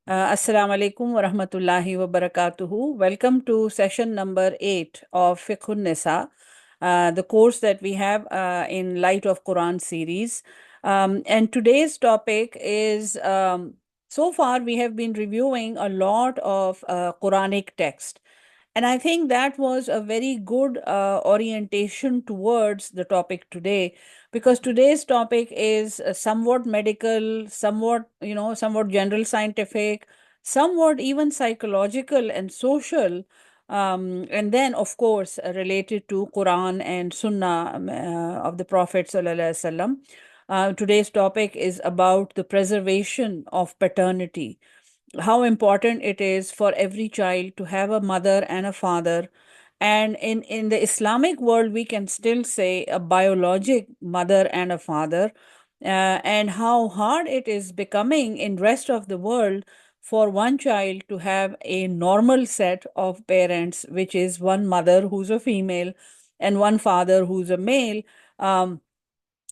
Assalamu alaikum wa rahmatullahi wa barakatuhu. Welcome to session number 8 of FIQ'H UN NISA, the course that we have in Light of Quran series. And today's topic is so far we have been reviewing a lot of Quranic text. And I think that was a very good orientation towards the topic today, because today's topic is somewhat medical, somewhat, somewhat general scientific, somewhat even psychological and social. And then, of course, related to Quran and Sunnah of the Prophet Sallallahu Alaihi Wasallam. Today's topic is about the preservation of paternity, how important it is for every child to have a mother and a father. And in the Islamic world, we can still say a biologic mother and a father, and how hard it is becoming in rest of the world for one child to have a normal set of parents, which is one mother who's a female and one father who's a male.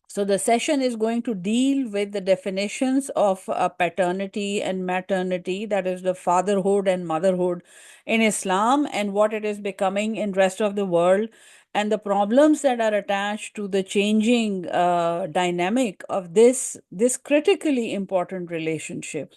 So the session is going to deal with the definitions of paternity and maternity, that is the fatherhood and motherhood in Islam, and what it is becoming in rest of the world, and the problems that are attached to the changing dynamic of this critically important relationship.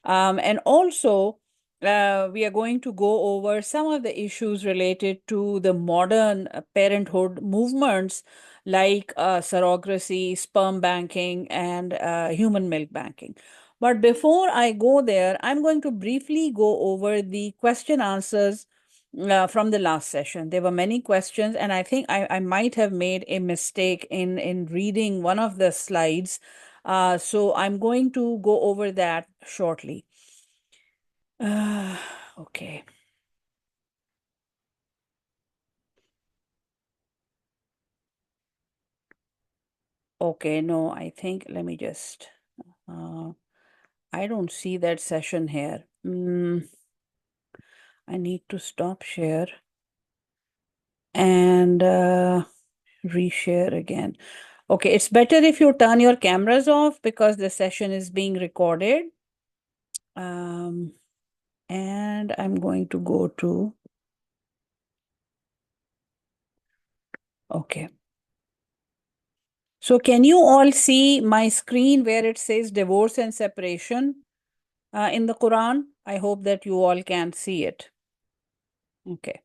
And also, we are going to go over some of the issues related to the modern parenthood movements like surrogacy, sperm banking, and human milk banking. But before I go there, I'm going to briefly go over the question answers from the last session. There were many questions, and I think I might have made a mistake in reading one of the slides. So I'm going to go over that shortly. Okay. Okay, no, I think let me just, uh, I don't see that session here. I need to stop share and reshare again. Okay, it's better if you turn your cameras off because the session is being recorded. Um, and I'm going to go to, okay. So can you all see my screen where it says divorce and separation in the Quran? I hope that you all can see it. Okay.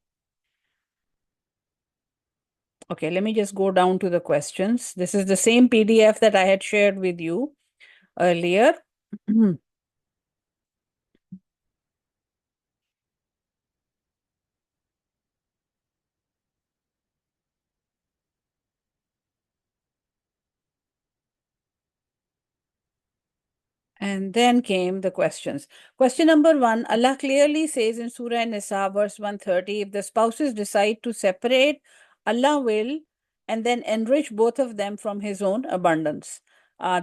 Okay, let me just go down to the questions. This is the same PDF that I had shared with you earlier. And then came the questions. Question number 1, Allah clearly says in Surah An-Nisa, verse 130, if the spouses decide to separate, Allah will and then enrich both of them from His own abundance.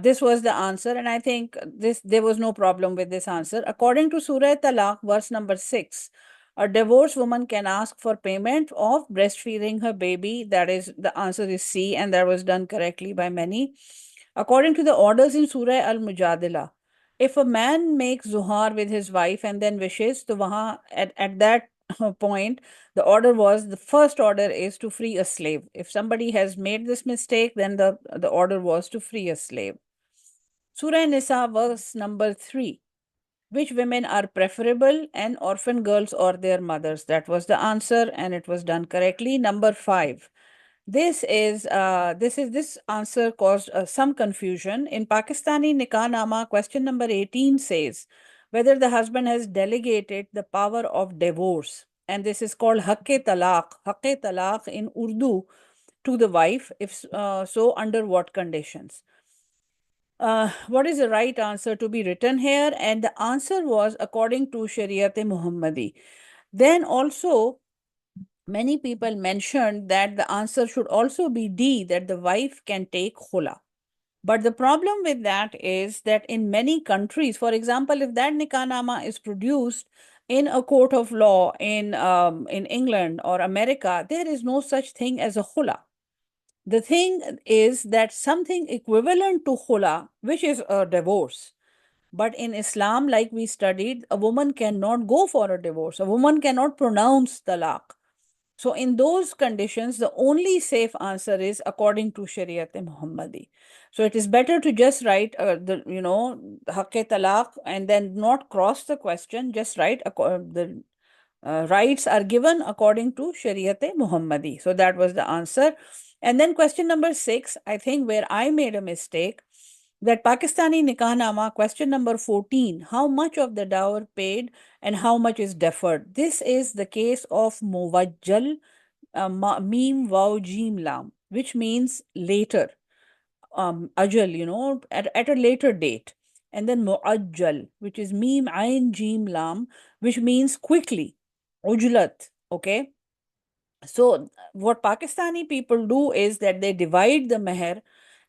This was the answer, and I think there was no problem with this answer. According to Surah Talaq, verse number 6, a divorced woman can ask for payment of breastfeeding her baby. That is, the answer is C, and that was done correctly by many. According to the orders in Surah Al-Mujadila, if a man makes zuhar with his wife and then wishes, to at that point, the order was, the first order is to free a slave. If somebody has made this mistake, then the order was to free a slave. Surah Nisa, verse number 3. Which women are preferable, and orphan girls or their mothers? That was the answer, and it was done correctly. Number 5. This answer caused some confusion. In Pakistani Nikah Nama, question number 18 says whether the husband has delegated the power of divorce, and this is called Haqqe Talaq in Urdu, to the wife. If so, under what conditions? What is the right answer to be written here? And the answer was according to Shariat Muhammadi. Then also, many people mentioned that the answer should also be D, that the wife can take khula. But the problem with that is that in many countries, for example, if that nikah is produced in a court of law in England or America, there is no such thing as a khula. The thing is that something equivalent to khula, which is a divorce, But in Islam, like we studied, a woman cannot go for a divorce. A woman cannot pronounce talaq. So in those conditions, the only safe answer is according to Shariat Muhammadi. So it is better to just write haqqe talaq and then not cross the question, just write the rights are given according to Shariat Muhammadi. So that was the answer. And then question number 6, I think where I made a mistake, that Pakistani Nikah Nama, question number 14, how much of the dower paid and how much is deferred? This is the case of Muwajjal Mim Waw Jim Lam, which means later, Ajal, at a later date. And then Muajjal, which is Mim Ain Jim Lam, which means quickly. Ujlat, okay? So what Pakistani people do is that they divide the meher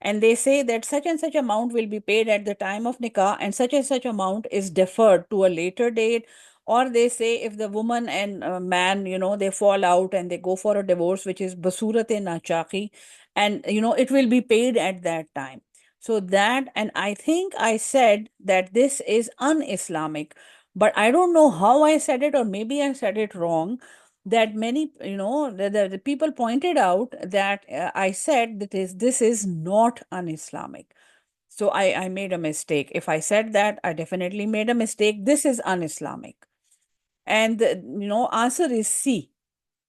and they say that such and such amount will be paid at the time of nikah and such amount is deferred to a later date. Or they say if the woman and man, they fall out and they go for a divorce, which is basurate nachaki, and it will be paid at that time. So that, and I think I said that this is un-Islamic, but I don't know how I said it, or maybe I said it wrong, that many, the people pointed out that I said that this is not un-Islamic. So I made a mistake. If I said that, I definitely made a mistake. This is un-Islamic. And the answer is C,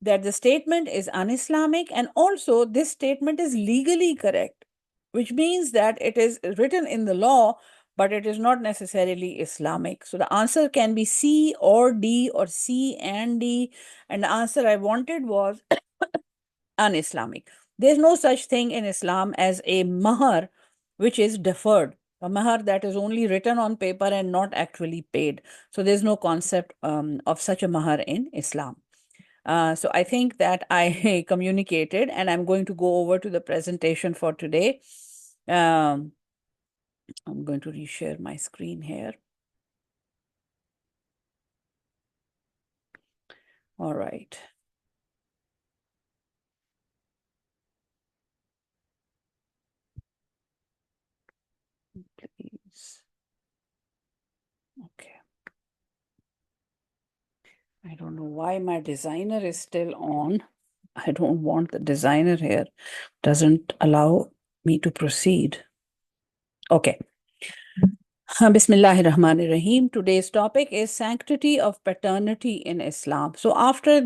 that the statement is un-Islamic, and also this statement is legally correct, which means that it is written in the law, but it is not necessarily Islamic. So the answer can be C or D or C and D. And the answer I wanted was un-Islamic. There's no such thing in Islam as a mahar, which is deferred. A mahar that is only written on paper and not actually paid. So there's no concept of such a mahar in Islam. So I think that I communicated, and I'm going to go over to the presentation for today. I'm going to reshare my screen here. All right. Please. Okay. I don't know why my designer is still on. I don't want the designer here. Doesn't allow me to proceed. Okay. Bismillahir Rahmanir Rahim. Today's topic is sanctity of paternity in Islam. So after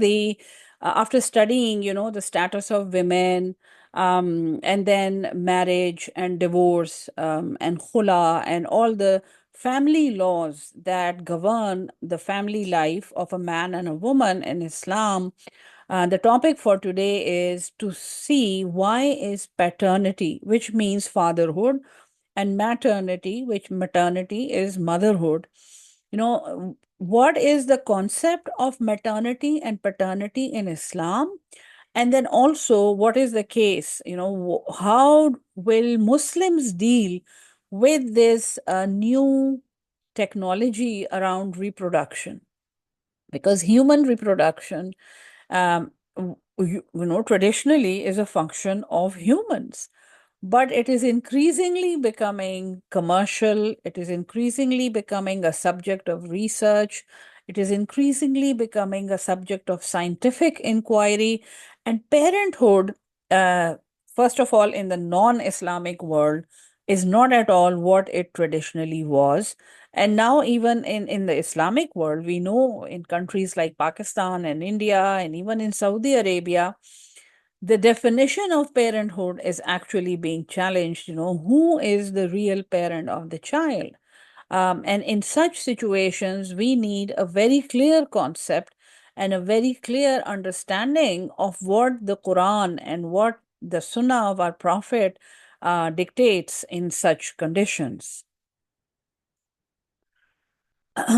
studying, the status of women, and then marriage and divorce, and khula, and all the family laws that govern the family life of a man and a woman in Islam, the topic for today is to see why is paternity, which means fatherhood, and maternity, which maternity is motherhood. What is the concept of maternity and paternity in Islam? And then also, what is the case? How will Muslims deal with this new technology around reproduction? Because human reproduction, traditionally is a function of humans, but it is increasingly becoming commercial. It is increasingly becoming a subject of research. It is increasingly becoming a subject of scientific inquiry. And parenthood, uh, first of all, in the non-Islamic world, is not at all what it traditionally was. And now, even in the Islamic world, we know in countries like Pakistan and India and even in Saudi Arabia, the definition of parenthood is actually being challenged. Who is the real parent of the child? And in such situations, we need a very clear concept and a very clear understanding of what the Quran and what the Sunnah of our Prophet dictates in such conditions.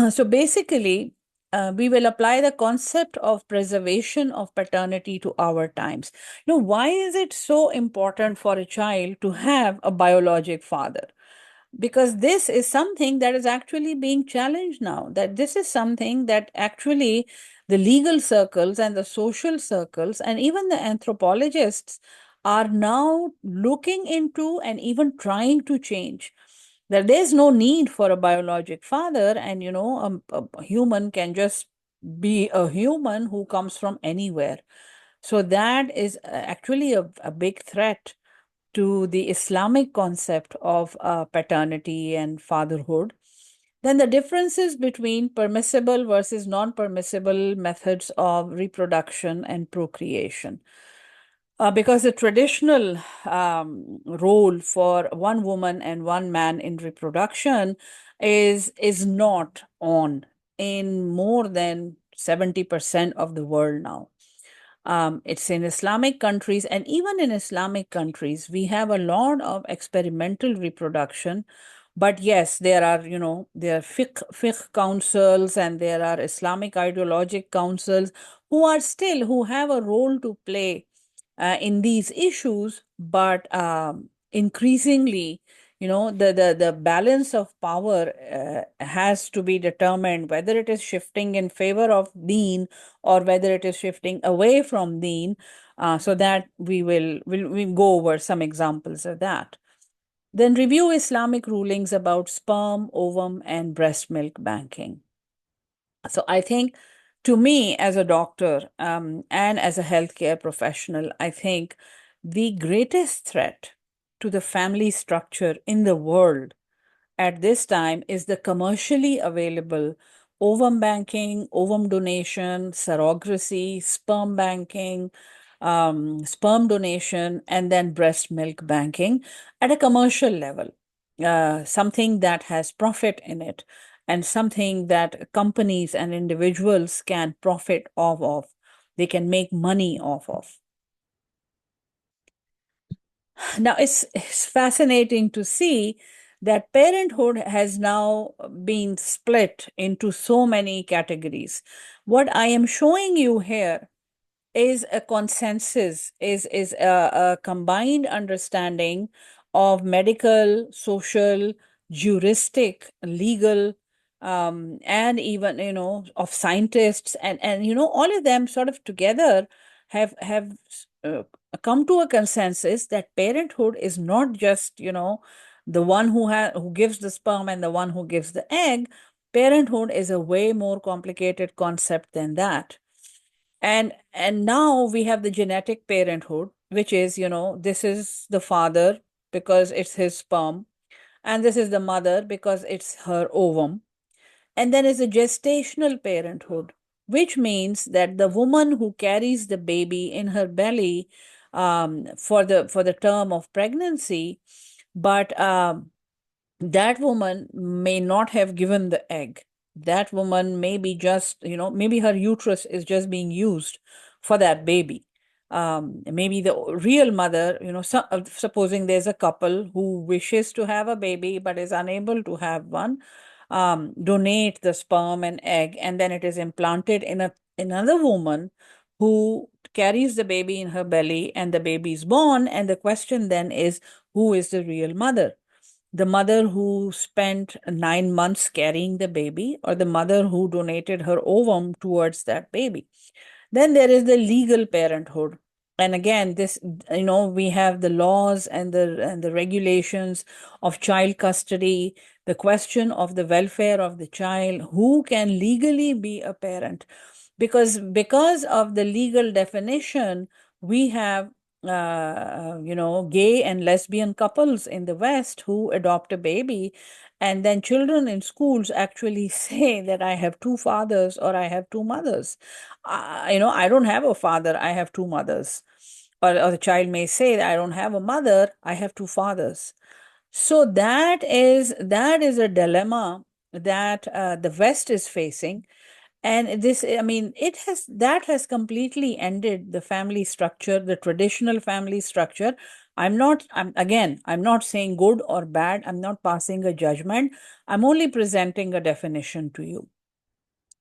So basically, we will apply the concept of preservation of paternity to our times. Why is it so important for a child to have a biologic father? Because this is something that is actually being challenged now, that this is something that actually the legal circles and the social circles and even the anthropologists are now looking into and even trying to change. that there's no need for a biologic father, and a human can just be a human who comes from anywhere. So that is actually a big threat to the Islamic concept of paternity and fatherhood. Then the differences between permissible versus non-permissible methods of reproduction and procreation. Because the traditional role for one woman and one man in reproduction is not on in more than 70% of the world now. It's in Islamic countries, and even in Islamic countries, we have a lot of experimental reproduction. But yes, there are fiqh councils and there are Islamic ideologic councils who have a role to play in these issues, but increasingly, the balance of power has to be determined, whether it is shifting in favor of Deen or whether it is shifting away from Deen, so that we'll go over some examples of that. Then review Islamic rulings about sperm, ovum, and breast milk banking. So I think, to me, as a doctor and as a healthcare professional, I think the greatest threat to the family structure in the world at this time is the commercially available ovum banking, ovum donation, surrogacy, sperm banking, sperm donation, and then breast milk banking at a commercial level. Something that has profit in it and something that companies and individuals can profit off of. They can make money off of. Now, it's fascinating to see that parenthood has now been split into so many categories. What I am showing you here is a consensus, is a combined understanding of medical, social, juristic, legal, and even of scientists, and all of them sort of together have uh, come to a consensus that parenthood is not just the one who gives the sperm and the one who gives the egg. Parenthood is a way more complicated concept than that. And now we have the genetic parenthood, which is, this is the father because it's his sperm, and this is the mother because it's her ovum. And then is a gestational parenthood, which means that the woman who carries the baby in her belly for the term of pregnancy, but that woman may not have given the egg. That woman may be just, maybe her uterus is just being used for that baby. Maybe the real mother, supposing there's a couple who wishes to have a baby but is unable to have one, donate the sperm and egg, and then it is implanted in another woman who carries the baby in her belly, and the baby is born. And the question then is, who is the real mother? The mother who spent 9 months carrying the baby, or the mother who donated her ovum towards that baby? Then there is the legal parenthood. And again, this, we have the laws and the regulations of child custody, the question of the welfare of the child, who can legally be a parent. Because of the legal definition, we have gay and lesbian couples in the West who adopt a baby, and then children in schools actually say that I have two fathers or I have two mothers. I don't have a father, I have two mothers. Or the child may say that I don't have a mother, I have two fathers. So that is a dilemma that the West is facing. And this, I mean, that has completely ended the family structure, the traditional family structure. I'm not saying good or bad. I'm not passing a judgment. I'm only presenting a definition to you.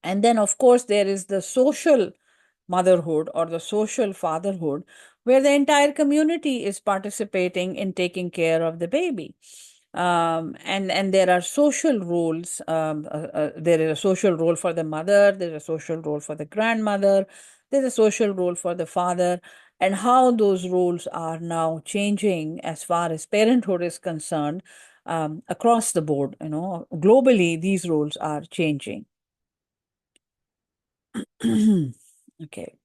And then, of course, there is the social motherhood or the social fatherhood, where the entire community is participating in taking care of the baby. And there are social roles. There is a social role for the mother, there's a social role for the grandmother, there's a social role for the father, and how those roles are now changing as far as parenthood is concerned. across the board. Globally, these rules are changing. Okay.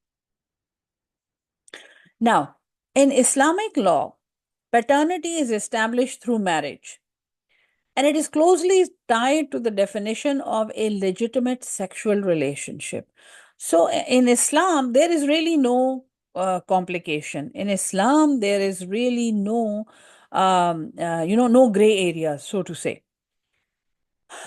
Now, in Islamic law, paternity is established through marriage, and it is closely tied to the definition of a legitimate sexual relationship. So, in Islam, there is really no complication. In Islam, there is really no gray areas, so to say.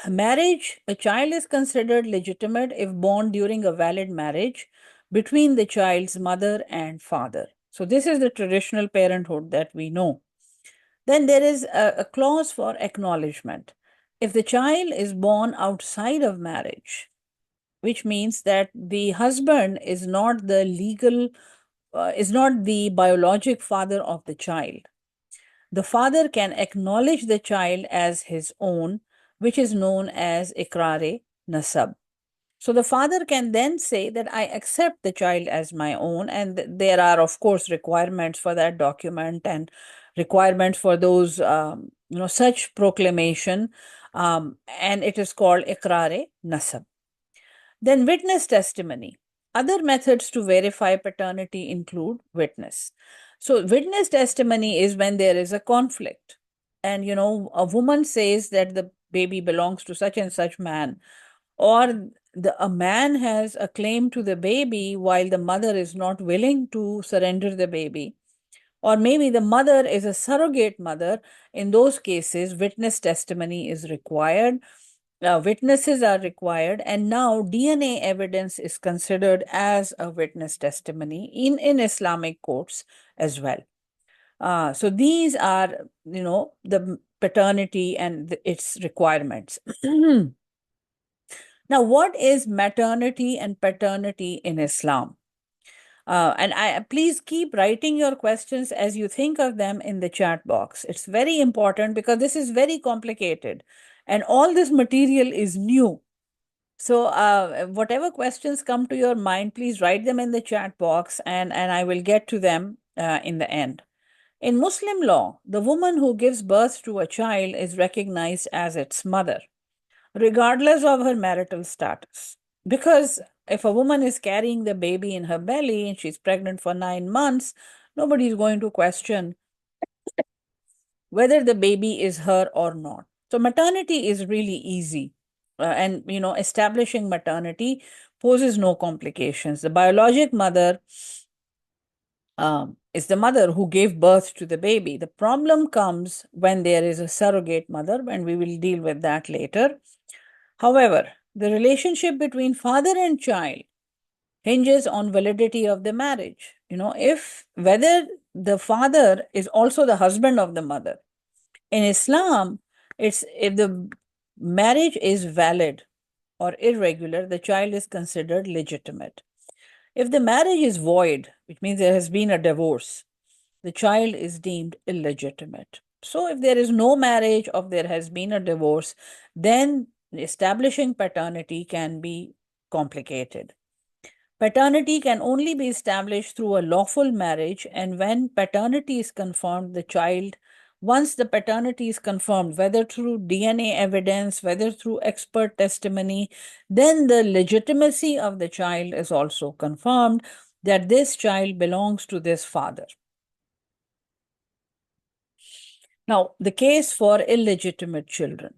Marriage, a child is considered legitimate if born during a valid marriage between the child's mother and father. So, this is the traditional parenthood that we know. Then there is a clause for acknowledgement. If the child is born outside of marriage, which means that the husband is not the biologic father of the child, the father can acknowledge the child as his own, which is known as ikrare nasab. So the father can then say that I accept the child as my own, and there are, of course, requirements for that document and requirements for those, such proclamation, and it is called ikrare nasab. Then witness testimony. Other methods to verify paternity include witness. So witness testimony is when there is a conflict, and a woman says that the baby belongs to such and such man, or a man has a claim to the baby while the mother is not willing to surrender the baby, or maybe the mother is a surrogate mother. In those cases, witness testimony is required. Witnesses are required, and now DNA evidence is considered as a witness testimony in Islamic courts as well. So these are, the paternity and its requirements. Now, what is maternity and paternity in Islam? And I please keep writing your questions as you think of them in the chat box. It's very important because this is very complicated, and all this material is new. So, whatever questions come to your mind, please write them in the chat box, and I will get to them in the end. In Muslim law, the woman who gives birth to a child is recognized as its mother, regardless of her marital status. Because if a woman is carrying the baby in her belly and she's pregnant for 9 months, nobody is going to question whether the baby is her or not. So maternity is really easy. And establishing maternity poses no complications. The biologic mother is the mother who gave birth to the baby. The problem comes when there is a surrogate mother, and we will deal with that later. However, the relationship between father and child hinges on validity of the marriage. If whether the father is also the husband of the mother. In Islam, it's if the marriage is valid or irregular, the child is considered legitimate. If the marriage is void, which means there has been a divorce, the child is deemed illegitimate. So if there is no marriage or there has been a divorce, then establishing paternity can be complicated. Paternity can only be established through a lawful marriage, and when paternity is confirmed, once the paternity is confirmed, whether through DNA evidence, whether through expert testimony, then the legitimacy of the child is also confirmed that this child belongs to this father. Now, the case for illegitimate children.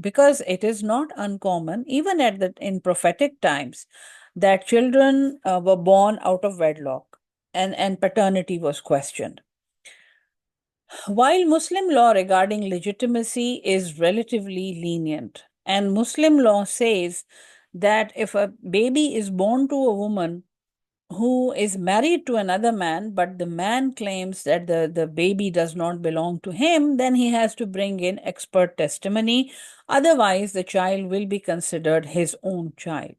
Because it is not uncommon, even in prophetic times, that children were born out of wedlock, and paternity was questioned. While Muslim law regarding legitimacy is relatively lenient, and Muslim law says that if a baby is born to a woman who is married to another man, but the man claims that the baby does not belong to him, then he has to bring in expert testimony. Otherwise, the child will be considered his own child.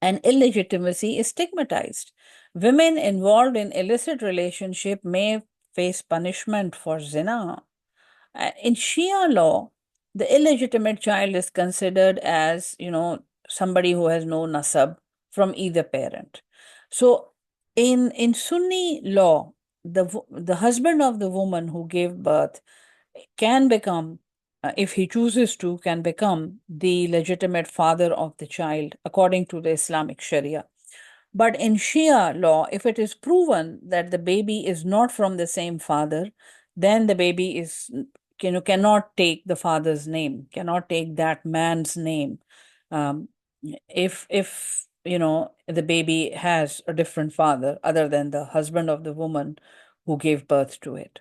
And illegitimacy is stigmatized. Women involved in illicit relationship may face punishment for zina. In Shia law, the illegitimate child is considered as, somebody who has no nasab from either parent. So in Sunni law, the husband of the woman who gave birth can become, if he chooses to, can become the legitimate father of the child according to the Islamic Sharia. But in Shia law, if it is proven that the baby is not from the same father, then the baby is, cannot take the father's name, cannot take that man's name. Um, if the baby has a different father other than the husband of the woman who gave birth to it.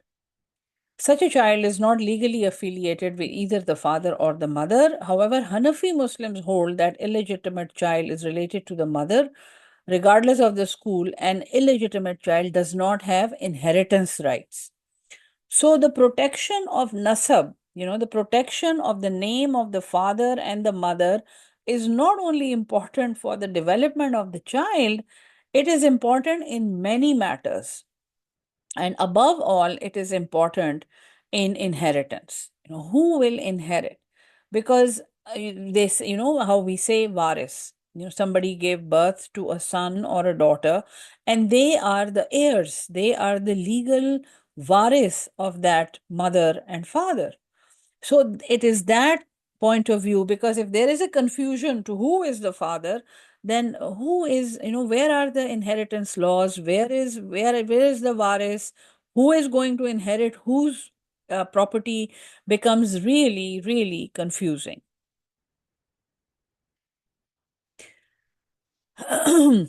Such a child is not legally affiliated with either the father or the mother. However, Hanafi Muslims hold that illegitimate child is related to the mother, regardless of the school. An illegitimate child does not have inheritance rights. So the protection of nasab, the protection of the name of the father and the mother is not only important for the development of the child, it is important in many matters. And above all, it is important in inheritance. Who will inherit? Because how we say varis. Somebody gave birth to a son or a daughter, and they are the heirs. They are the legal varis of that mother and father. So it is that point of view, because if there is a confusion to who is the father, then who is, where are the inheritance laws? Where is the varis? Who is going to inherit whose property becomes really, really confusing.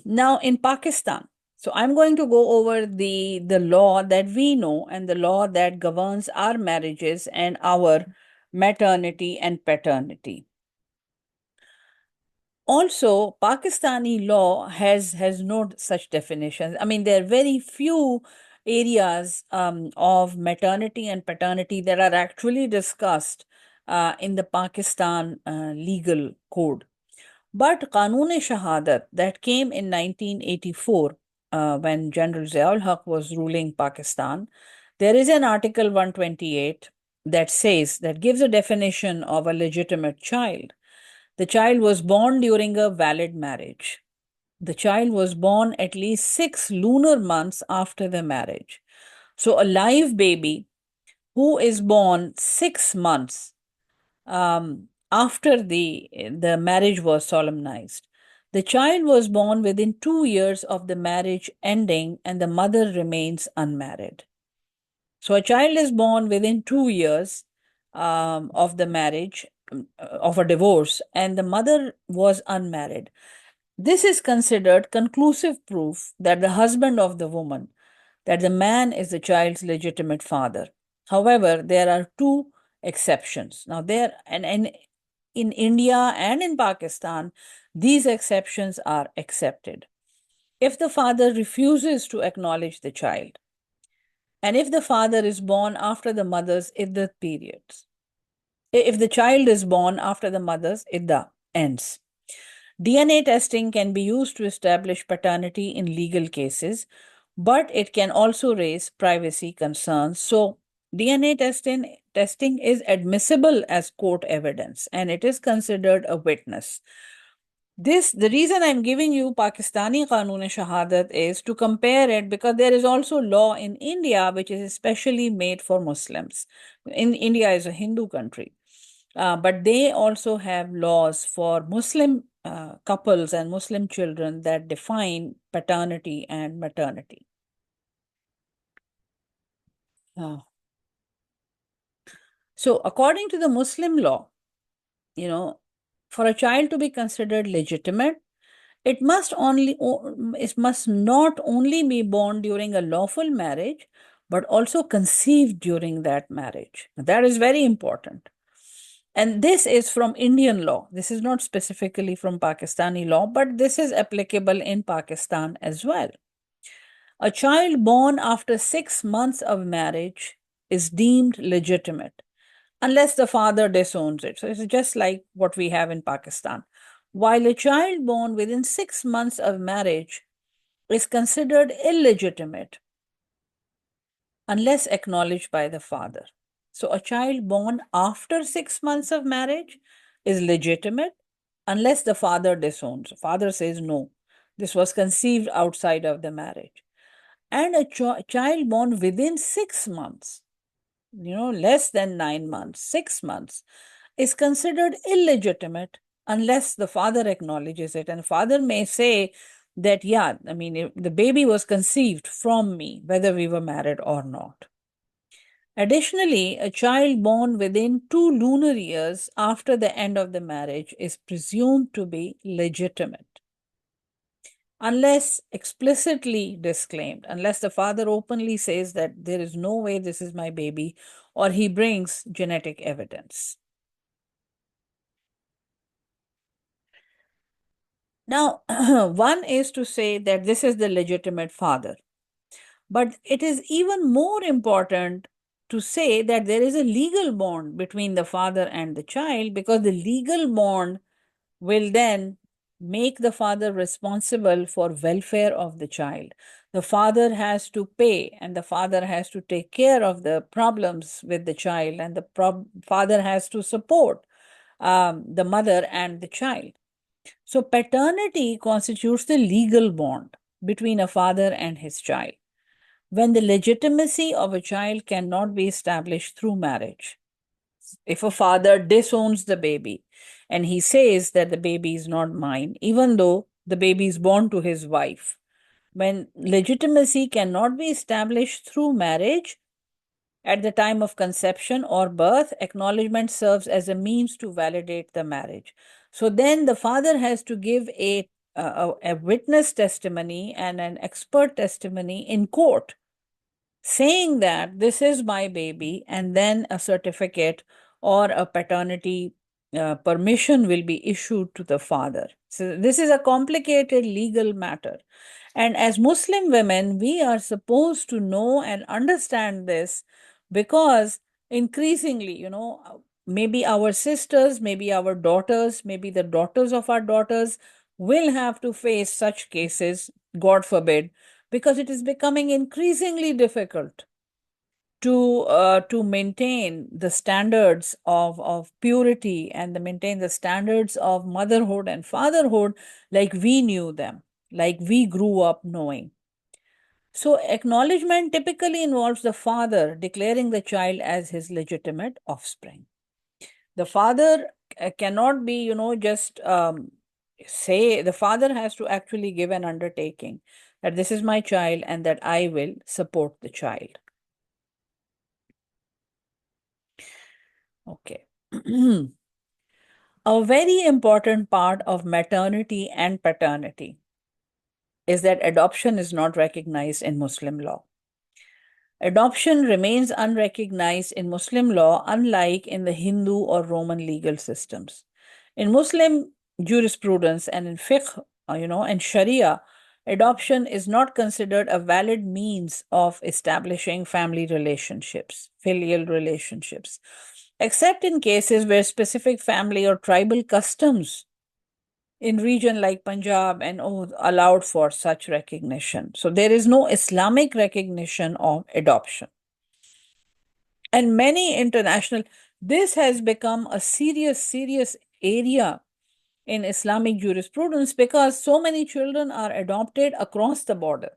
Now in Pakistan, so I'm going to go over the law that we know and the law that governs our marriages and our maternity and paternity. Also, Pakistani law has no such definitions. I mean, there are very few areas of maternity and paternity that are actually discussed in the Pakistan legal code. But Qanun-e-Shahadat that came in 1984 when General Ziaul Haq was ruling Pakistan, there is an Article 128 that says, that gives a definition of a legitimate child. The child was born during a valid marriage. The child was born at least 6 lunar months after the marriage. So a live baby who is born 6 months after the marriage was solemnized. The child was born within 2 years of the marriage ending, and the mother remains unmarried. So a child is born within 2 years of the marriage, of a divorce, and the mother was unmarried. This is considered conclusive proof that the husband of the woman, that the man is the child's legitimate father. However, there are two exceptions. Now, there and in India and in Pakistan, these exceptions are accepted. If the father refuses to acknowledge the child, and if the father is born after the mother's iddah periods, if the child is born after the mother's iddah ends, DNA testing can be used to establish paternity in legal cases, but it can also raise privacy concerns. So, DNA testing is admissible as court evidence, and it is considered a witness. The reason I'm giving you Pakistani Qanun Shahadat is to compare it, because there is also law in India which is especially made for Muslims. India is a Hindu country, but they also have laws for Muslim couples and Muslim children that define paternity and maternity. Uh, so according to the Muslim law, for a child to be considered legitimate, it must not only be born during a lawful marriage, but also conceived during that marriage. That is very important. And this is from Indian law. This is not specifically from Pakistani law, but this is applicable in Pakistan as well. A child born after 6 months of marriage is deemed legitimate unless the father disowns it. So it's just like what we have in Pakistan. While a child born within 6 months of marriage is considered illegitimate unless acknowledged by the father. So a child born after 6 months of marriage is legitimate unless the father disowns. The father says, no, this was conceived outside of the marriage. and a child born within 6 months, less than 9 months, 6 months, is considered illegitimate unless the father acknowledges it. And father may say that, yeah, I mean, the baby was conceived from me, whether we were married or not. Additionally, a child born within 2 lunar years after the end of the marriage is presumed to be legitimate, unless explicitly disclaimed, unless the father openly says that there is no way this is my baby, or he brings genetic evidence. Now, one is to say that this is the legitimate father, but it is even more important to say that there is a legal bond between the father and the child, because the legal bond will then make the father responsible for welfare of the child. The father has to pay, and the father has to take care of the problems with the child, and the father has to support the mother and the child. So paternity constitutes the legal bond between a father and his child. When the legitimacy of a child cannot be established through marriage, if a father disowns the baby and he says that the baby is not mine, even though the baby is born to his wife, when legitimacy cannot be established through marriage, at the time of conception or birth, acknowledgement serves as a means to validate the marriage. So then the father has to give a witness testimony and an expert testimony in court, saying that this is my baby, and then a certificate or a paternity permission will be issued to the father. So this is a complicated legal matter. And as Muslim women, we are supposed to know and understand this, because increasingly, maybe our sisters, maybe our daughters, maybe the daughters of our daughters will have to face such cases, God forbid, because it is becoming increasingly difficult to maintain the standards of purity, and to maintain the standards of motherhood and fatherhood like we knew them, like we grew up knowing. So acknowledgement typically involves the father declaring the child as his legitimate offspring. The father cannot be, just say. The father has to actually give an undertaking that this is my child and that I will support the child. Okay. A very important part of maternity and paternity is that adoption is not recognized in Muslim law. Adoption remains unrecognized in Muslim law, unlike in the Hindu or Roman legal systems. In Muslim jurisprudence and in fiqh, and Sharia, adoption is not considered a valid means of establishing family relationships, filial relationships, except in cases where specific family or tribal customs in region like Punjab and allowed for such recognition. So there is no Islamic recognition of adoption. And many international, this has become a serious area in Islamic jurisprudence, because so many children are adopted across the border.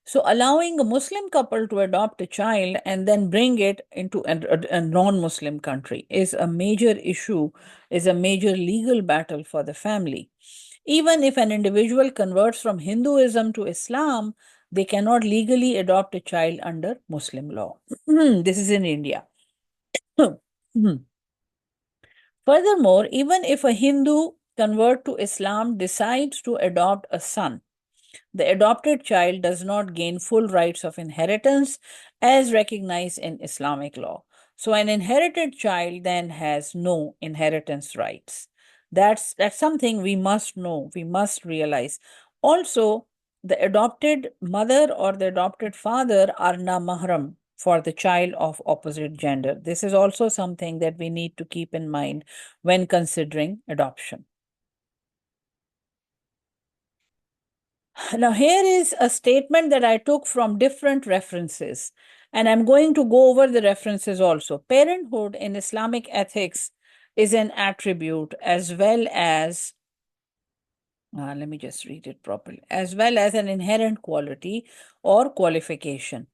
So allowing a Muslim couple to adopt a child and then bring it into a non-Muslim country is a major issue, is a major legal battle for the family. Even if an individual converts from Hinduism to Islam, they cannot legally adopt a child under Muslim law. This is in India. Furthermore, even if a Hindu convert to Islam decides to adopt a son, the adopted child does not gain full rights of inheritance as recognized in Islamic law. So an inherited child then has no inheritance rights. That's something we must know, we must realize. Also, the adopted mother or the adopted father are na mahram for the child of opposite gender. This is also something that we need to keep in mind when considering adoption. Now, here is a statement that I took from different references, and I'm going to go over the references also. Parenthood in Islamic ethics is an attribute as well as Let me just read it properly, as well as an inherent quality or qualification.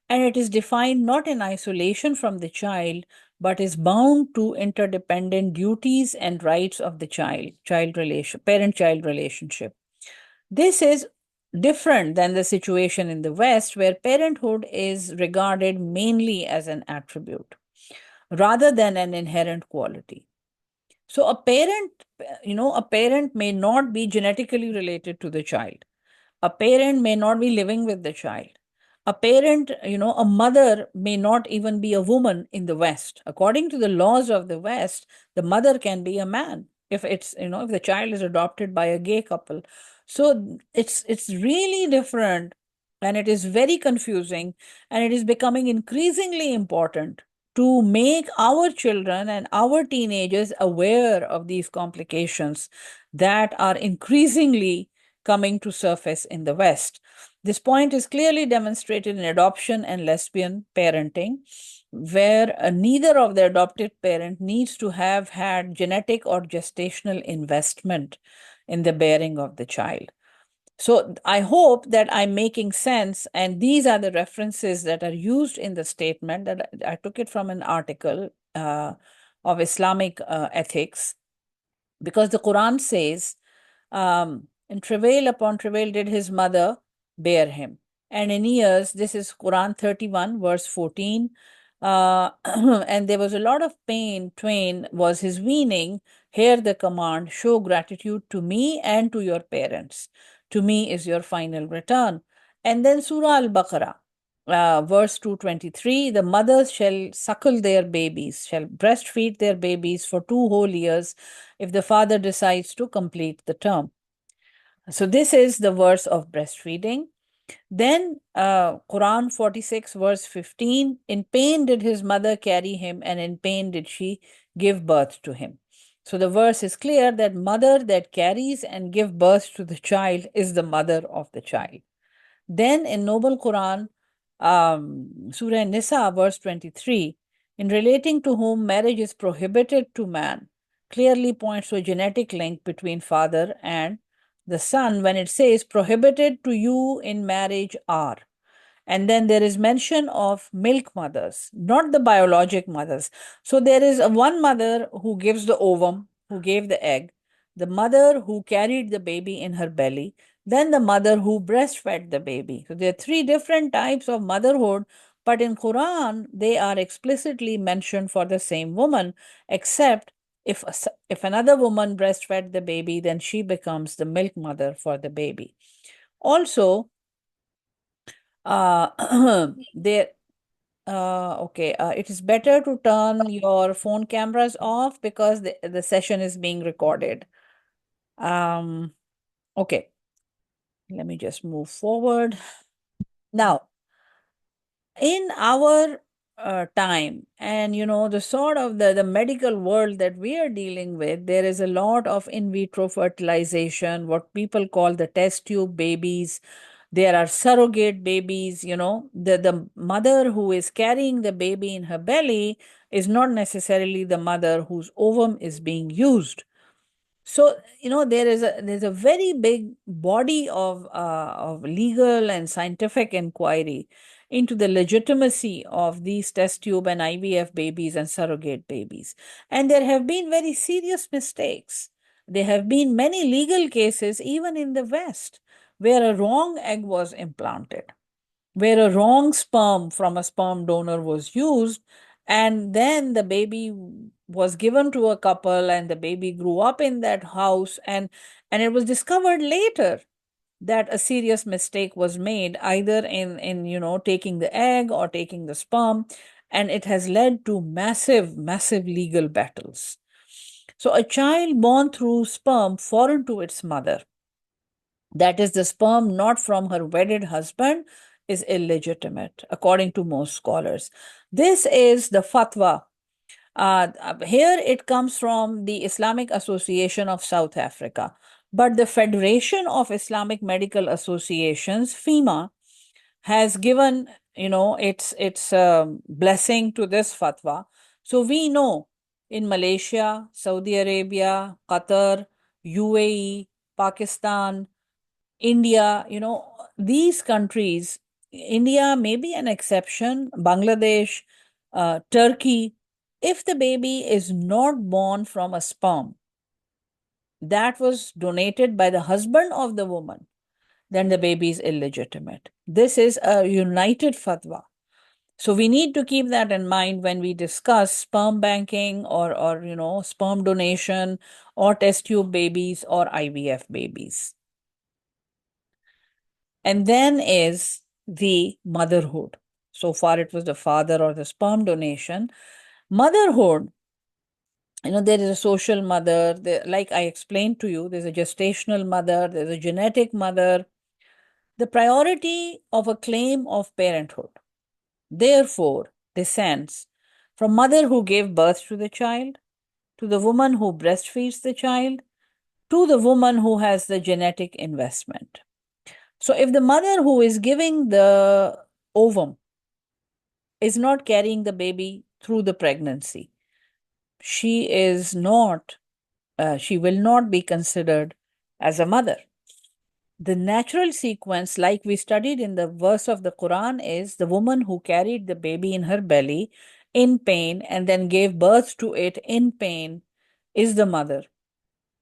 And it is defined not in isolation from the child, but is bound to interdependent duties and rights of the parent-child relationship. This is different than the situation in the West, where parenthood is regarded mainly as an attribute rather than an inherent quality. So a parent may not be genetically related to the child. A parent may not be living with the child. A parent, a mother may not even be a woman in the West. According to the laws of the West, the mother can be a man if if the child is adopted by a gay couple. So it's really different, and it is very confusing, and it is becoming increasingly important to make our children and our teenagers aware of these complications that are increasingly coming to surface in the West. This point is clearly demonstrated in adoption and lesbian parenting, where neither of the adopted parent needs to have had genetic or gestational investment in the bearing of the child. So I hope that I'm making sense, and these are the references that are used in the statement. That I took it from an article of Islamic ethics, because the Quran says, in travail upon travail did his mother bear him. And in years, this is Quran 31, verse 14. And there was a lot of pain, twain was his weaning. Hear the command, show gratitude to me and to your parents. To me is your final return. And then Surah Al Baqarah, verse 223, the mothers shall suckle their babies, shall breastfeed their babies for 2 whole years if the father decides to complete the term. So this is the verse of breastfeeding. Then Quran 46, verse 15, in pain did his mother carry him, and in pain did she give birth to him. So the verse is clear that mother that carries and give birth to the child is the mother of the child. Then in Noble Quran, Surah Nisa, verse 23, in relating to whom marriage is prohibited to man, clearly points to a genetic link between father and the son when it says, prohibited to you in marriage are. And then there is mention of milk mothers, not the biologic mothers. So there is one mother who gives the ovum, who gave the egg, the mother who carried the baby in her belly, then the mother who breastfed the baby. So there are three different types of motherhood, but in Quran they are explicitly mentioned for the same woman, except if another woman breastfed the baby, then she becomes the milk mother for the baby. Also, there okay, it is better to turn your phone cameras off because the session is being recorded. Okay, let me just move forward. Now, in our time, and the sort of the medical world that we are dealing with, there is a lot of in vitro fertilization, what people call the test tube babies. There are surrogate babies. The mother who is carrying the baby in her belly is not necessarily the mother whose ovum is being used. So, there's a very big body of legal and scientific inquiry into the legitimacy of these test tube and IVF babies and surrogate babies. And there have been very serious mistakes. There have been many legal cases, even in the West, where a wrong egg was implanted, where a wrong sperm from a sperm donor was used, and then the baby was given to a couple, and the baby grew up in that house, and it was discovered later that a serious mistake was made, either in taking the egg or taking the sperm, and it has led to massive legal battles. So a child born through sperm foreign to its mother, that is the sperm not from her wedded husband, is illegitimate according to most scholars. This is the fatwa. Here it comes from the Islamic Association of South Africa, but the Federation of Islamic Medical Associations, FIMA, has given its blessing to this fatwa. So we know in Malaysia, Saudi Arabia, Qatar, UAE, Pakistan, India, these countries, India may be an exception, Bangladesh, Turkey, if the baby is not born from a sperm that was donated by the husband of the woman, then the baby is illegitimate. This is a united fatwa. So we need to keep that in mind when we discuss sperm banking or sperm donation or test tube babies or IVF babies. And then is the motherhood. So far it was the father or the sperm donation. Motherhood, there is a social mother, like I explained to you, there's a gestational mother, there's a genetic mother. The priority of a claim of parenthood, therefore, descends from mother who gave birth to the child, to the woman who breastfeeds the child, to the woman who has the genetic investment. So if the mother who is giving the ovum is not carrying the baby through the pregnancy, she is not, she will not be considered as a mother. The natural sequence, like we studied in the verse of the Quran, is the woman who carried the baby in her belly in pain and then gave birth to it in pain is the mother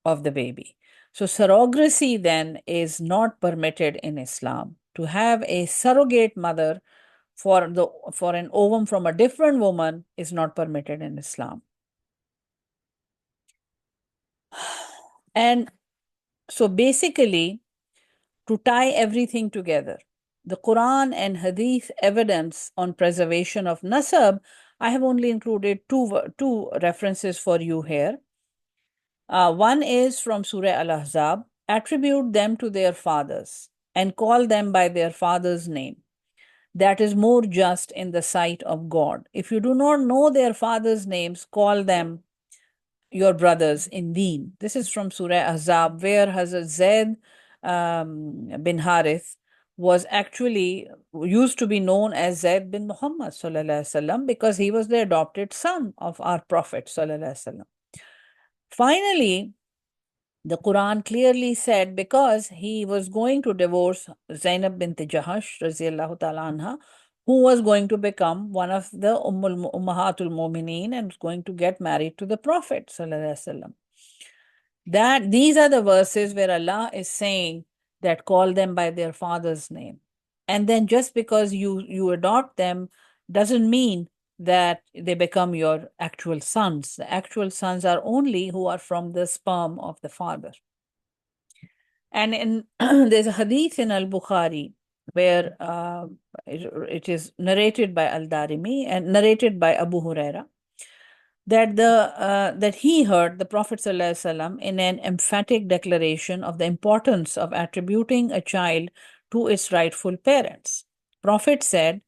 of the baby. So surrogacy then is not permitted in Islam. To have a surrogate mother for an ovum from a different woman is not permitted in Islam. And so basically, to tie everything together, the Quran and Hadith evidence on preservation of nasab, I have only included two references for you here. One is from Surah Al-Ahzab, attribute them to their fathers and call them by their father's name. That is more just in the sight of God. If you do not know their fathers' names, call them your brothers in Deen. This is from Surah Ahzab, where Hazrat Zaid bin Harith was actually used to be known as Zaid bin Muhammad sallallahu because he was the adopted son of our Prophet sallallahu. Finally, the Quran clearly said because he was going to divorce Zainab bint Jahash radiallahu ta'ala anha, who was going to become one of the Ummahatul Mu'mineen and was going to get married to the Prophet sallallahu. That these are the verses where Allah is saying that call them by their father's name. And then just because you adopt them doesn't mean that they become your actual sons. The actual sons are only who are from the sperm of the father. And there's a hadith in Al-Bukhari where it is narrated by Al-Darimi and narrated by Abu Huraira that he heard the Prophet ﷺ in an emphatic declaration of the importance of attributing a child to its rightful parents. Prophet said,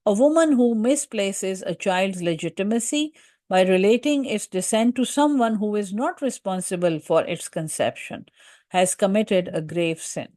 a woman who misplaces a child's legitimacy by relating its descent to someone who is not responsible for its conception has committed a grave sin,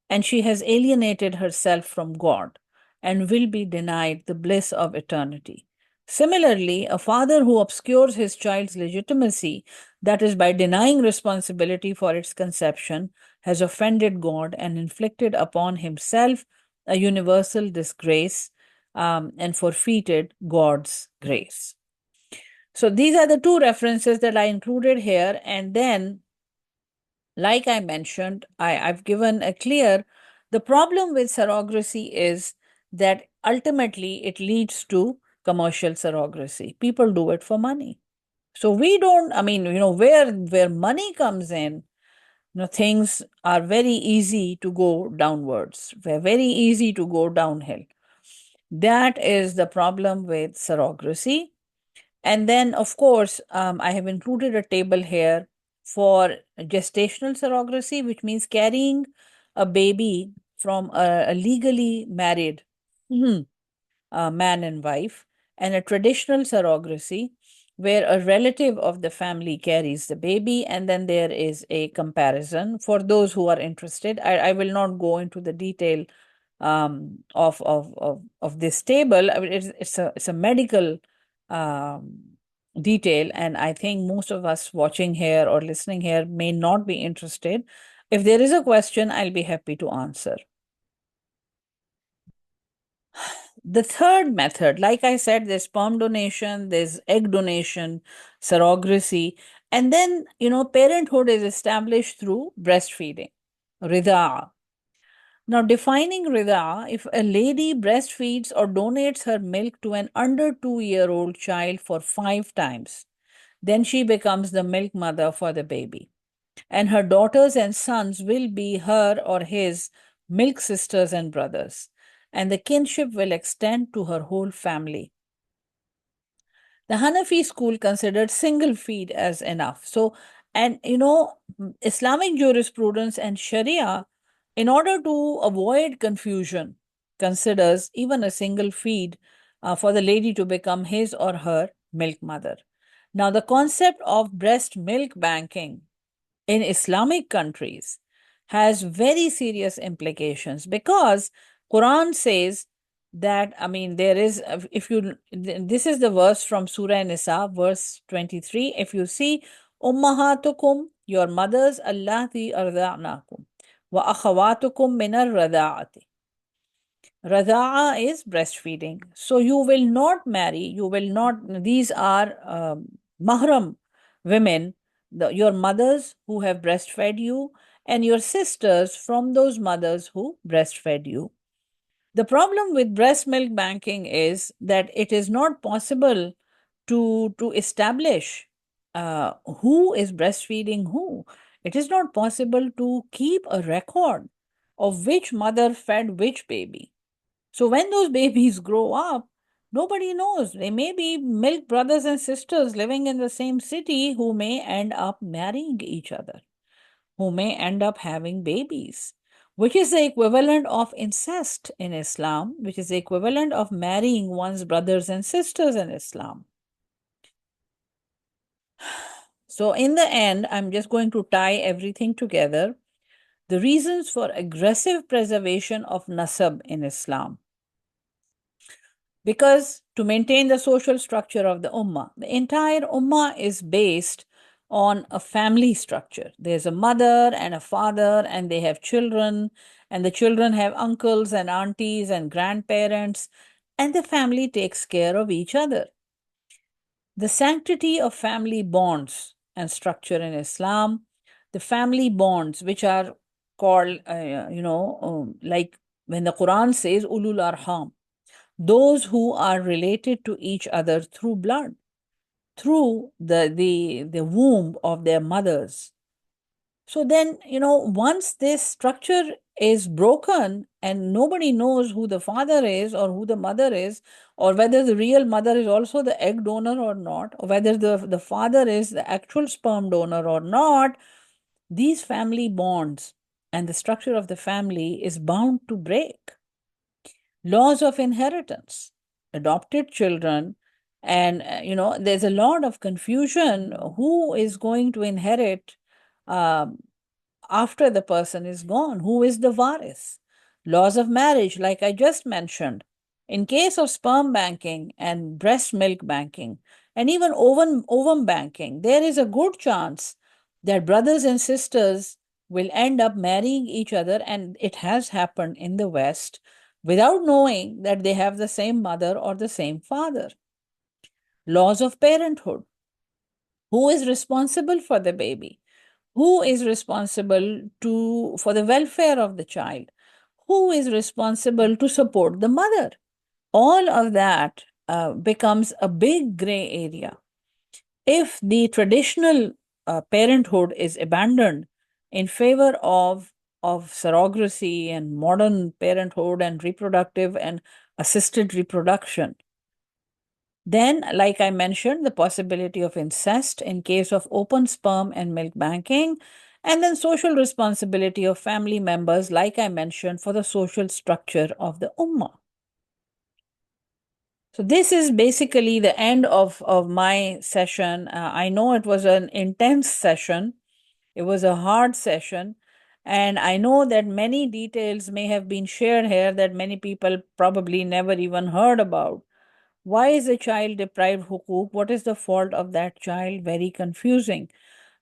and she has alienated herself from God and will be denied the bliss of eternity. Similarly, a father who obscures his child's legitimacy, that is, by denying responsibility for its conception, has offended God and inflicted upon himself a universal disgrace and forfeited God's grace. So these are the two references that I included here. And then, like I mentioned, I've given a clear, the problem with surrogacy is that ultimately it leads to commercial surrogacy. People do it for money. So we don't, where money comes in, things are very easy to go downwards. They're very easy to go downhill. That is the problem with surrogacy. And then, of course, I have included a table here for gestational surrogacy, which means carrying a baby from a legally married man and wife, and a traditional surrogacy, where a relative of the family carries the baby, and then there is a comparison. For those who are interested, I will not go into the detail of this table. I mean, it's a medical detail, and I think most of us watching here or listening here may not be interested. If there is a question, I'll be happy to answer. The third method, like I said, there's sperm donation, there's egg donation, surrogacy, and then, parenthood is established through breastfeeding, rida. Now, defining rida, if a lady breastfeeds or donates her milk to an under 2-year-old child for 5 times, then she becomes the milk mother for the baby. And her daughters and sons will be her or his milk sisters and brothers. And the kinship will extend to her whole family. The Hanafi school considered single feed as enough. So, and Islamic jurisprudence and Sharia, in order to avoid confusion, considers even a single feed for the lady to become his or her milk mother. Now, the concept of breast milk banking in Islamic countries has very serious implications because Quran says that, I mean, there is, if you, this is the verse from Surah Nisa, verse 23. If you see, Ummahatukum, your mothers, allati arda'nakum, wa akhawatukum minar rada'ati. Rada'a is breastfeeding. So you will not marry, these are mahram women, your mothers who have breastfed you, and your sisters from those mothers who breastfed you. The problem with breast milk banking is that it is not possible to establish who is breastfeeding who. It is not possible to keep a record of which mother fed which baby. So when those babies grow up, nobody knows. They may be milk brothers and sisters living in the same city who may end up marrying each other, who may end up having babies, which is the equivalent of incest in Islam, which is the equivalent of marrying one's brothers and sisters in Islam. So, in the end, I'm just going to tie everything together. The reasons for aggressive preservation of nasab in Islam. Because to maintain the social structure of the entire ummah is based on a family structure. There's a mother and a father, and they have children, and the children have uncles and aunties and grandparents, and the family takes care of each other. The sanctity of family bonds and structure in Islam, the family bonds, which are called, like when the Quran says, ulul arham, those who are related to each other through blood, through the womb of their mothers. So then, once this structure is broken and nobody knows who the father is or who the mother is, or whether the real mother is also the egg donor or not, or whether the father is the actual sperm donor or not, these family bonds and the structure of the family is bound to break. Laws of inheritance, adopted children, and there's a lot of confusion who is going to inherit um, after the person is gone, who is the varis. Laws of marriage, like I just mentioned, in case of sperm banking and breast milk banking and even ovum banking, there is a good chance that brothers and sisters will end up marrying each other, and it has happened in the West without knowing that they have the same mother or the same father. Laws of parenthood. Who is responsible for the baby? Who is responsible for the welfare of the child? Who is responsible to support the mother? All of that becomes a big gray area. If the traditional parenthood is abandoned in favor of surrogacy and modern parenthood and reproductive and assisted reproduction, then, like I mentioned, the possibility of incest in case of open sperm and milk banking, and then social responsibility of family members, like I mentioned, for the social structure of the ummah. So this is basically the end of my session. I know it was an intense session. It was a hard session. And I know that many details may have been shared here that many people probably never even heard about. Why is a child deprived hukuk? What is the fault of that child? Very confusing.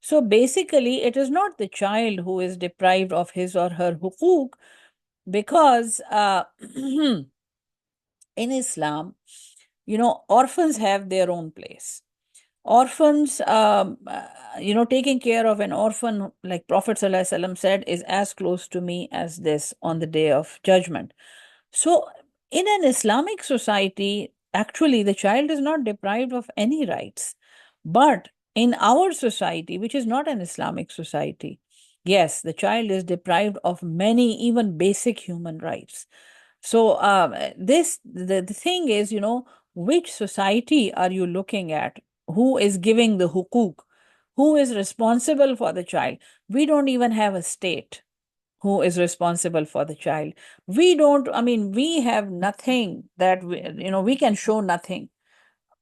So basically, it is not the child who is deprived of his or her hukuk, because in Islam, orphans have their own place. Orphans, taking care of an orphan, like Prophet ﷺ said, is as close to me as this on the day of judgment. So, in an Islamic society, actually, the child is not deprived of any rights. But in our society, which is not an Islamic society, yes, the child is deprived of many, even basic human rights. So, the thing is, which society are you looking at? Who is giving the hukuk? Who is responsible for the child? We don't even have a state who is responsible for the child. We don't, I mean, we have nothing that, we can show nothing.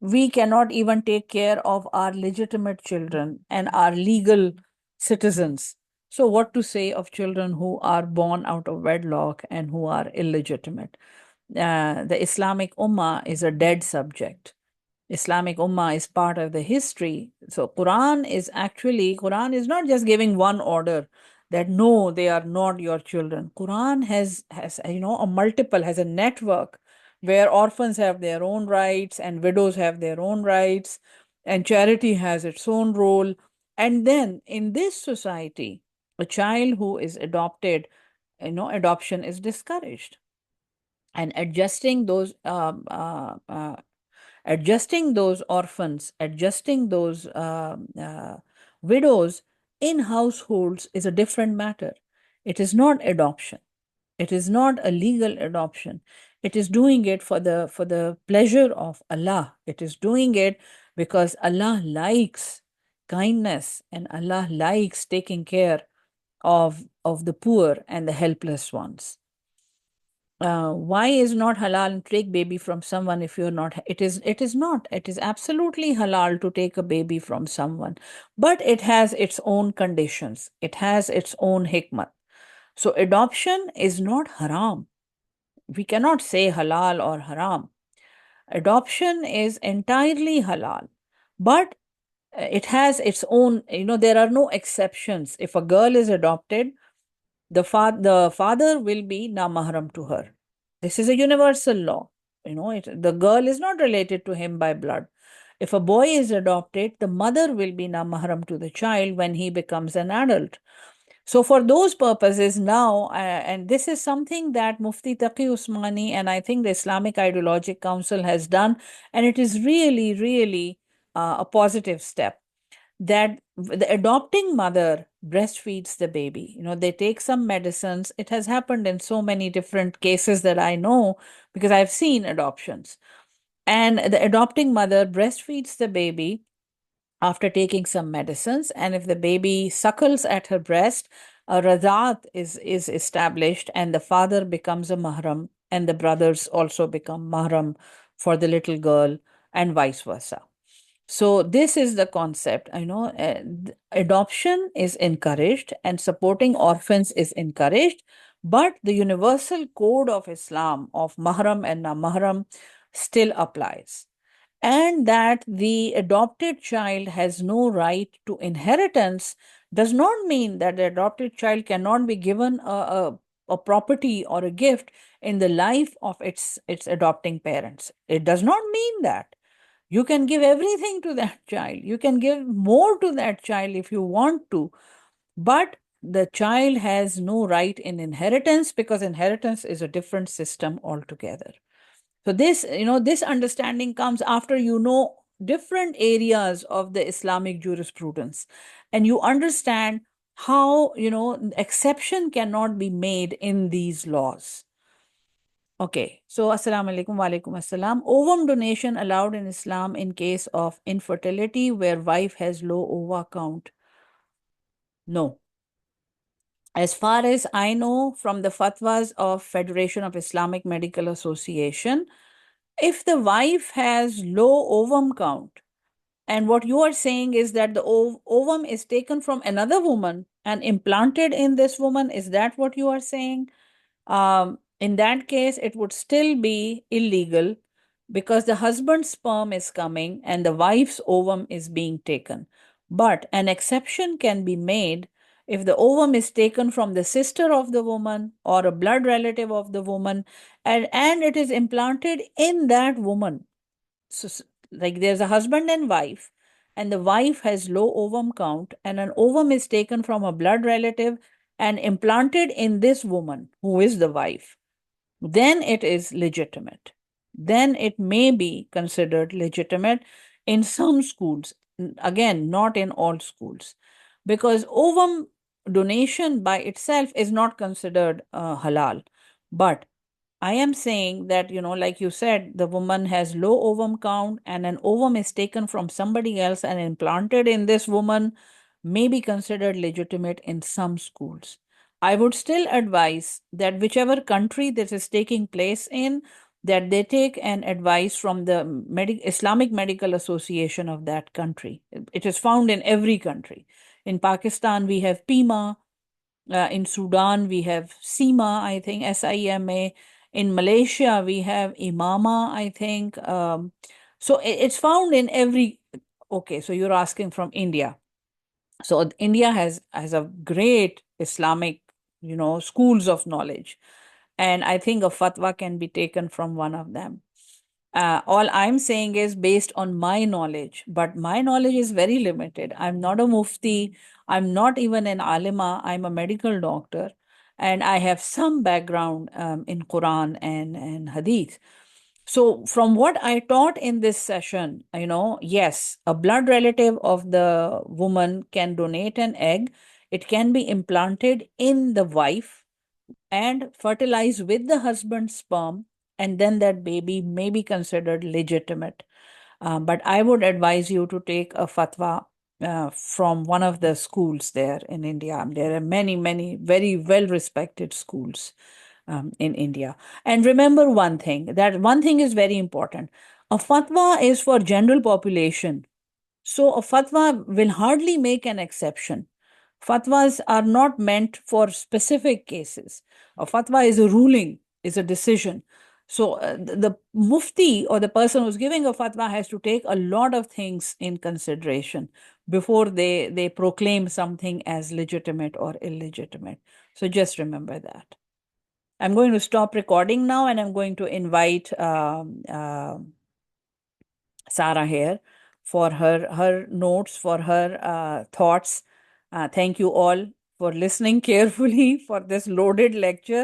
We cannot even take care of our legitimate children and our legal citizens. So, what to say of children who are born out of wedlock and who are illegitimate? The Islamic Ummah is a dead subject. Islamic Ummah is part of the history. So Quran is not just giving one order that no, they are not your children. Quran has a multiple, has a network where orphans have their own rights and widows have their own rights and charity has its own role. And then in this society, a child who is adopted, adoption is discouraged. And adjusting those orphans, adjusting those widows in households is a different matter. It is not adoption. It is not a legal adoption. It is doing it for the pleasure of Allah. It is doing it because Allah likes kindness and Allah likes taking care of the poor and the helpless ones. Why is not halal to take baby from someone if you're not? It is not. It is absolutely halal to take a baby from someone, but it has its own conditions. It has its own hikmat. So adoption is not haram. We cannot say halal or haram. Adoption is entirely halal, but it has its own, there are no exceptions. If a girl is adopted, the father will be namahram to her. This is a universal law. The girl is not related to him by blood. If a boy is adopted, the mother will be namahram to the child when he becomes an adult. So for those purposes now, and this is something that Mufti Taqi Usmani and I think the Islamic Ideologic Council has done, and it is really, really a positive step, that the adopting mother breastfeeds the baby. They take some medicines. It has happened in so many different cases that I know because I've seen adoptions. And the adopting mother breastfeeds the baby after taking some medicines. And if the baby suckles at her breast, a radat is established, and the father becomes a mahram, and the brothers also become mahram for the little girl, and vice versa. So this is the concept. Adoption is encouraged and supporting orphans is encouraged, but the universal code of Islam of mahram and na-mahram still applies. And that the adopted child has no right to inheritance does not mean that the adopted child cannot be given a property or a gift in the life of its adopting parents. It does not mean that. You can give everything to that child. You can give more to that child if you want to. But the child has no right in inheritance because inheritance is a different system altogether. So this understanding comes after different areas of the Islamic jurisprudence and you understand how, exception cannot be made in these laws. Okay, so Assalamu alaikum wa alaikum assalam. Ovum donation allowed in Islam in case of infertility where wife has low ova count. No. As far as I know from the fatwas of Federation of Islamic Medical Association, if the wife has low ovum count, and what you are saying is that the ovum is taken from another woman and implanted in this woman, is that what you are saying? In that case, it would still be illegal because the husband's sperm is coming and the wife's ovum is being taken. But an exception can be made if the ovum is taken from the sister of the woman or a blood relative of the woman, and it is implanted in that woman. So, like there's a husband and wife, and the wife has low ovum count, and an ovum is taken from a blood relative and implanted in this woman who is the wife, then it is legitimate. Then it may be considered legitimate in some schools. Again, not in all schools, because ovum donation by itself is not considered halal. But I am saying that, like you said, the woman has low ovum count and an ovum is taken from somebody else and implanted in this woman may be considered legitimate in some schools. I would still advise that whichever country this is taking place in, that they take an advice from the Islamic Medical Association of that country. It is found in every country. In Pakistan, we have PIMA. In Sudan, we have SIMA, I think, SIMA. In Malaysia, we have Imama, I think. So it's found in every. Okay, so you're asking from India. So India has a great Islamic, schools of knowledge, and I think a fatwa can be taken from one of them. All I'm saying is based on my knowledge, but my knowledge is very limited. I'm not a mufti. I'm not even an alima. I'm a medical doctor, and I have some background in Quran and Hadith. So, from what I taught in this session, yes, a blood relative of the woman can donate an egg. It can be implanted in the wife and fertilize with the husband's sperm, and then that baby may be considered legitimate. But I would advise you to take a fatwa from one of the schools there in India. There are many, many very well respected schools in India. And remember one thing, that one thing is very important. A fatwa is for general population. So a fatwa will hardly make an exception. Fatwas are not meant for specific cases. A fatwa is a ruling, is a decision. So the mufti or the person who's giving a fatwa has to take a lot of things in consideration before they proclaim something as legitimate or illegitimate. So just remember that. I'm going to stop recording now and I'm going to invite Sarah here for her notes, for her thoughts. Thank you all for listening carefully for this loaded lecture.